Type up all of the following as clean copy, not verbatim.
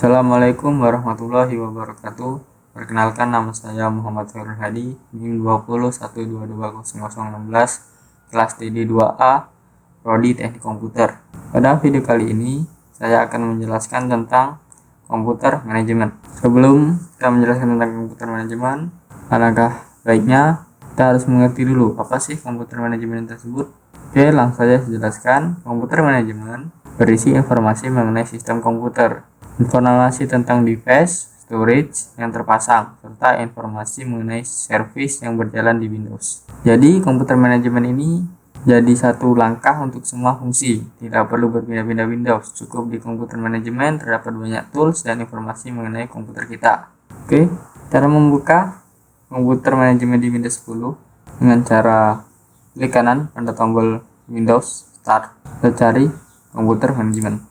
Assalamualaikum warahmatullahi wabarakatuh. Perkenalkan, nama saya Muhammad Khairul Hadi, NIM 2012120016, kelas TD2A, Prodi Teknik Komputer. Pada video kali ini, saya akan menjelaskan tentang komputer manajemen. Sebelum kita menjelaskan tentang komputer manajemen, alangkah baiknya kita harus mengerti dulu apa sih komputer manajemen tersebut. Oke, langsung saja saya jelaskan. Komputer manajemen berisi informasi mengenai sistem komputer, informasi tentang device, storage yang terpasang, serta informasi mengenai service yang berjalan di Windows. Jadi, komputer manajemen ini jadi satu langkah untuk semua fungsi. Tidak perlu berpindah-pindah Windows. Cukup di komputer manajemen terdapat banyak tools dan informasi mengenai komputer kita. Oke, cara membuka komputer manajemen di Windows 10 dengan cara klik kanan pada tombol Windows Start dan cari komputer manajemen.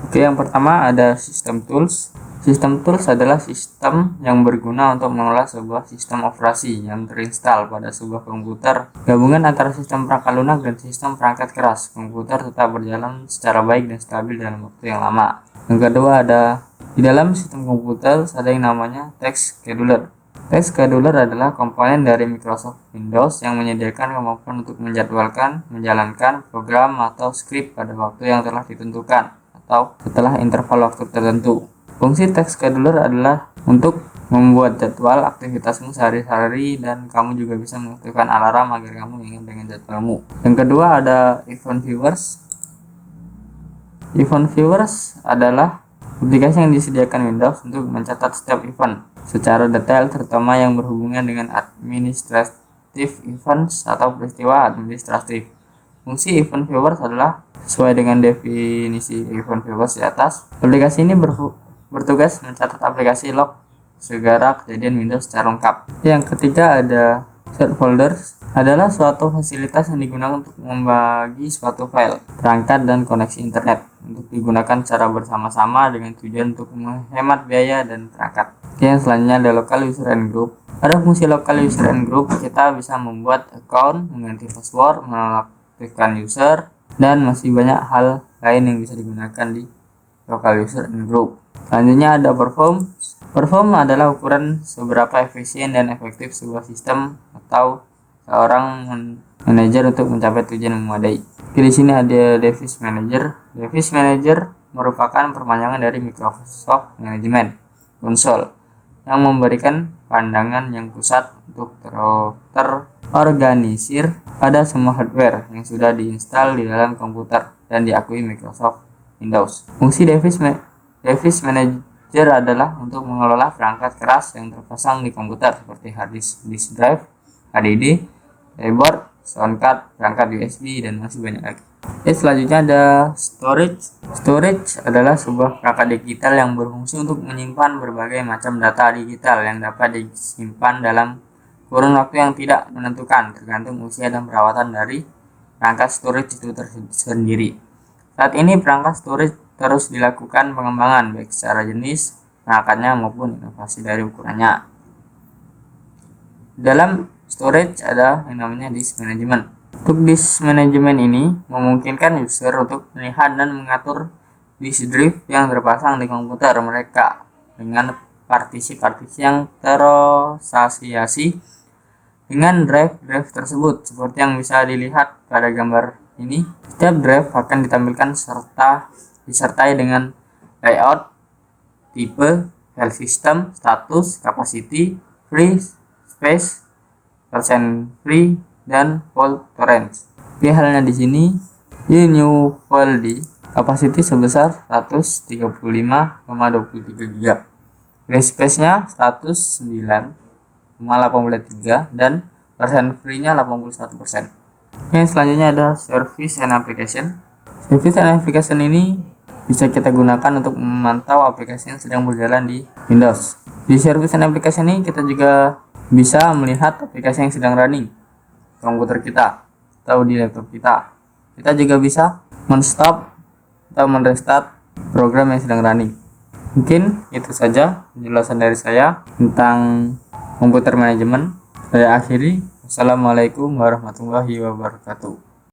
Oke, yang pertama ada sistem tools. Sistem tools adalah sistem yang berguna untuk mengelola sebuah sistem operasi yang terinstall pada sebuah komputer. Gabungan antara sistem perangkat lunak dan sistem perangkat keras. Komputer tetap berjalan secara baik dan stabil dalam waktu yang lama. Yang kedua ada di dalam sistem komputer ada yang namanya text scheduler. Text scheduler adalah komponen dari Microsoft Windows yang menyediakan kemampuan untuk menjadwalkan, menjalankan program atau script pada waktu yang telah ditentukan atau setelah interval waktu tertentu. Fungsi text scheduler adalah untuk membuat jadwal aktivitasmu sehari-hari, dan kamu juga bisa mengaktifkan alarm agar kamu ingat dengan jadwalmu. Yang kedua ada event viewers. Event viewers adalah aplikasi yang disediakan Windows untuk mencatat setiap event secara detail, terutama yang berhubungan dengan administrative events atau peristiwa administratif. Fungsi event viewers adalah sesuai dengan definisi event viewers di atas. Aplikasi ini bertugas mencatat aplikasi log segala kejadian Windows secara lengkap. Yang ketiga ada shared folders, adalah suatu fasilitas yang digunakan untuk membagi suatu file, perangkat, dan koneksi internet untuk digunakan secara bersama-sama dengan tujuan untuk menghemat biaya dan perangkat. Yang selanjutnya ada local user and group. Pada fungsi local user and group, kita bisa membuat account, mengganti password, mengaktifkan user, dan masih banyak hal lain yang bisa digunakan di local user and group. Selanjutnya ada perform. Perform adalah ukuran seberapa efisien dan efektif sebuah sistem atau seorang manajer untuk mencapai tujuan yang memadai. Di sini ada Device Manager. Device Manager merupakan perpanjangan dari Microsoft Management Console yang memberikan pandangan yang pusat untuk terorganisir pada semua hardware yang sudah diinstal di dalam komputer dan diakui Microsoft Windows. Fungsi Device Manager adalah untuk mengelola perangkat keras yang terpasang di komputer seperti hard disk drive, HDD, keyboard, soundcard, perangkat USB, dan masih banyak lagi. Selanjutnya ada storage. Storage adalah sebuah perangkat digital yang berfungsi untuk menyimpan berbagai macam data digital yang dapat disimpan dalam kurun waktu yang tidak menentukan, tergantung usia dan perawatan dari perangkat storage itu tersendiri. Saat ini perangkat storage terus dilakukan pengembangan baik secara jenis perangkatnya maupun inovasi dari ukurannya. Dalam storage ada yang namanya disk management. Untuk disk management ini memungkinkan user untuk melihat dan mengatur disk drive yang terpasang di komputer mereka dengan partisi-partisi yang terasosiasi dengan drive tersebut. Seperti yang bisa dilihat pada gambar ini, setiap drive akan ditampilkan disertai dengan layout, tipe, file system, status, capacity, free space, percent free, dan fault tolerance. Oke, halnya di sini new file di capacity sebesar 135,23 GB. Free space-nya 109,83 dan persen free-nya 81%. Yang selanjutnya ada service and application. Service and application ini bisa kita gunakan untuk memantau aplikasi yang sedang berjalan di Windows. Di service and application ini kita juga bisa melihat aplikasi yang sedang running di komputer kita atau di laptop kita. Kita juga bisa men-stop atau men-restart program yang sedang running. Mungkin itu saja penjelasan dari saya tentang komputer manajemen. Saya akhiri. Wassalamualaikum warahmatullahi wabarakatuh.